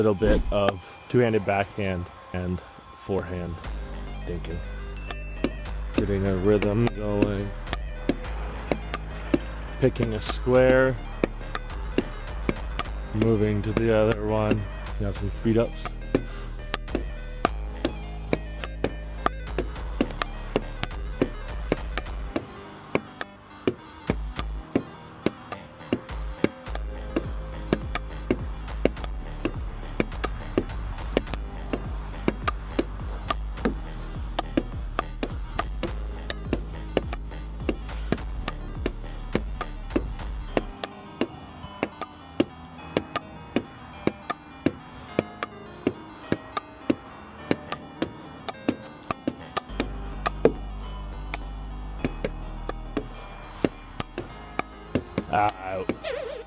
little bit of two-handed backhand and forehand thinking. Getting a rhythm going. Picking a square. Moving to the other one. You have some feet ups.